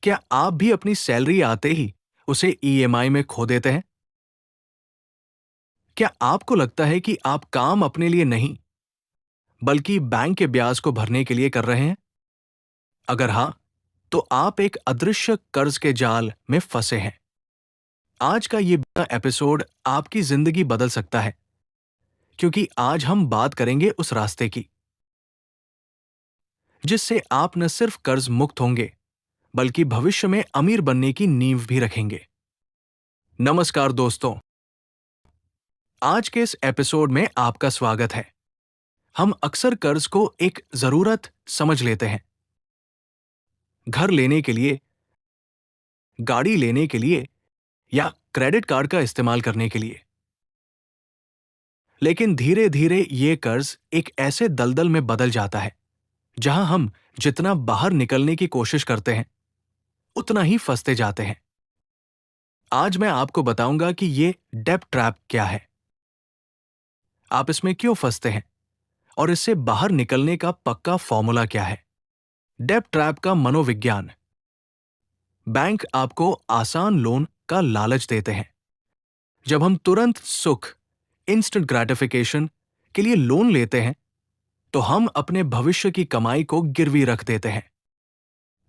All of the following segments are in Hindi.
क्या आप भी अपनी सैलरी आते ही उसे ईएमआई में खो देते हैं? क्या आपको लगता है कि आप काम अपने लिए नहीं, बल्कि बैंक के ब्याज को भरने के लिए कर रहे हैं? अगर हां, तो आप एक अदृश्य कर्ज के जाल में फंसे हैं। आज का ये एपिसोड आपकी जिंदगी बदल सकता है, क्योंकि आज हम बात करेंगे उस रास्ते की, जिससे आप न सिर्फ कर्ज मुक्त होंगे, बल्कि भविष्य में अमीर बनने की नींव भी रखेंगे। नमस्कार दोस्तों, आज के इस एपिसोड में आपका स्वागत है। हम अक्सर कर्ज को एक जरूरत समझ लेते हैं, घर लेने के लिए, गाड़ी लेने के लिए या क्रेडिट कार्ड का इस्तेमाल करने के लिए। लेकिन धीरे धीरे ये कर्ज एक ऐसे दलदल में बदल जाता है जहां हम जितना बाहर निकलने की कोशिश करते हैं, उतना ही फंसते जाते हैं। आज मैं आपको बताऊंगा कि ये डेब्ट ट्रैप क्या है, आप इसमें क्यों फंसते हैं और इससे बाहर निकलने का पक्का फॉर्मूला क्या है। डेब्ट ट्रैप का मनोविज्ञान। बैंक आपको आसान लोन का लालच देते हैं। जब हम तुरंत सुख, इंस्टेंट ग्रेटिफिकेशन के लिए लोन लेते हैं, तो हम अपने भविष्य की कमाई को गिरवी रख देते हैं।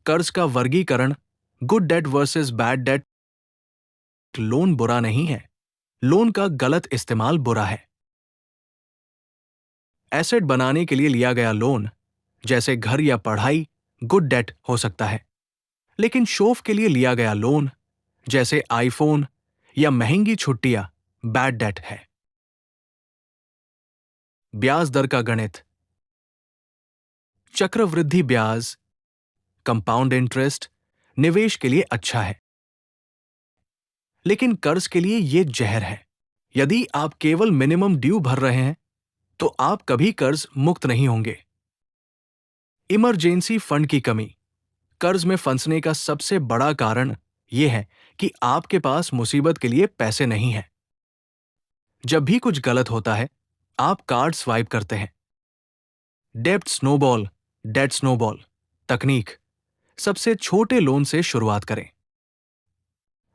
कर्ज का वर्गीकरण, good debt versus bad debt. Loan बुरा नहीं है, लोन का गलत इस्तेमाल बुरा है। एसेट बनाने के लिए लिया गया लोन, जैसे घर या पढ़ाई, गुड डेट हो सकता है, लेकिन शौक के लिए लिया गया लोन, जैसे आईफोन या महंगी छुट्टियां, बैड डेट है। ब्याज दर का गणित। चक्रवृद्धि ब्याज, कंपाउंड इंटरेस्ट, निवेश के लिए अच्छा है, लेकिन कर्ज के लिए यह जहर है। यदि आप केवल मिनिमम ड्यू भर रहे हैं, तो आप कभी कर्ज मुक्त नहीं होंगे। इमरजेंसी फंड की कमी। कर्ज में फंसने का सबसे बड़ा कारण यह है कि आपके पास मुसीबत के लिए पैसे नहीं हैं। जब भी कुछ गलत होता है, आप कार्ड स्वाइप करते हैं। डेब्ट स्नोबॉल, डेट स्नोबॉल तकनीक। सबसे छोटे लोन से शुरुआत करें,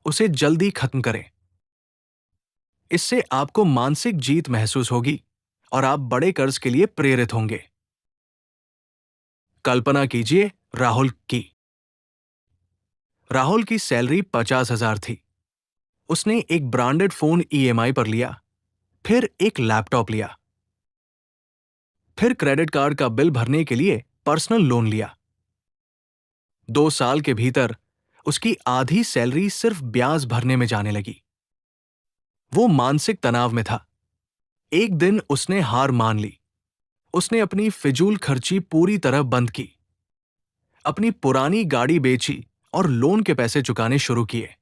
उसे जल्दी खत्म करें। इससे आपको मानसिक जीत महसूस होगी और आप बड़े कर्ज के लिए प्रेरित होंगे। कल्पना कीजिए राहुल की। राहुल की सैलरी 50,000 थी। उसने एक ब्रांडेड फोन ईएमआई पर लिया, फिर एक लैपटॉप लिया, फिर क्रेडिट कार्ड का बिल भरने के लिए पर्सनल लोन लिया। 2 साल के भीतर उसकी आधी सैलरी सिर्फ ब्याज भरने में जाने लगी। वो मानसिक तनाव में था। एक दिन उसने हार मान ली। उसने अपनी फिजूल खर्ची पूरी तरह बंद की, अपनी पुरानी गाड़ी बेची और लोन के पैसे चुकाने शुरू किए।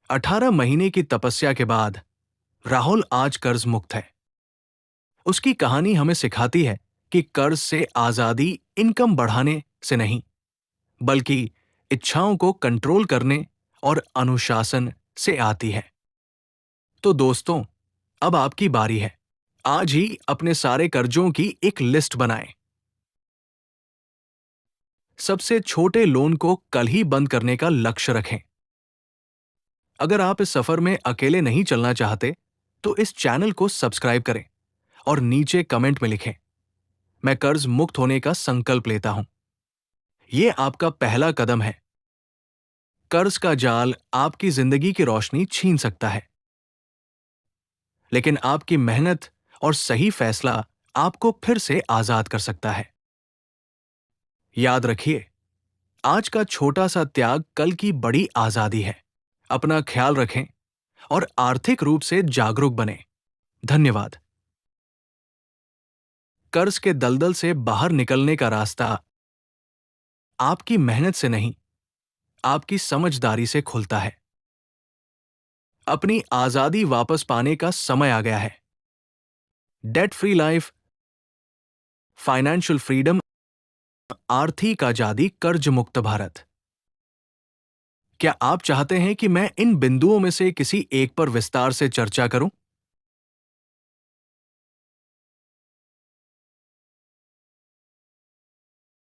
18 महीने की तपस्या के बाद राहुल आज कर्ज मुक्त है। उसकी कहानी हमें सिखाती है कि कर्ज से आजादी इनकम बढ़ाने से नहीं, बल्कि इच्छाओं को कंट्रोल करने और अनुशासन से आती है। तो दोस्तों, अब आपकी बारी है। आज ही अपने सारे कर्जों की एक लिस्ट बनाएं। सबसे छोटे लोन को कल ही बंद करने का लक्ष्य रखें। अगर आप इस सफर में अकेले नहीं चलना चाहते, तो इस चैनल को सब्सक्राइब करें और नीचे कमेंट में लिखें, मैं कर्ज मुक्त होने का संकल्प लेता हूं। यह आपका पहला कदम है। कर्ज का जाल आपकी जिंदगी की रोशनी छीन सकता है, लेकिन आपकी मेहनत और सही फैसला आपको फिर से आजाद कर सकता है। याद रखिए, आज का छोटा सा त्याग कल की बड़ी आजादी है। अपना ख्याल रखें और आर्थिक रूप से जागरूक बनें। धन्यवाद। कर्ज के दलदल से बाहर निकलने का रास्ता आपकी मेहनत से नहीं, आपकी समझदारी से खुलता है। अपनी आजादी वापस पाने का समय आ गया है। Debt free life, financial freedom, आर्थिक आजादी, कर्ज मुक्त भारत। क्या आप चाहते हैं कि मैं इन बिंदुओं में से किसी एक पर विस्तार से चर्चा करूं?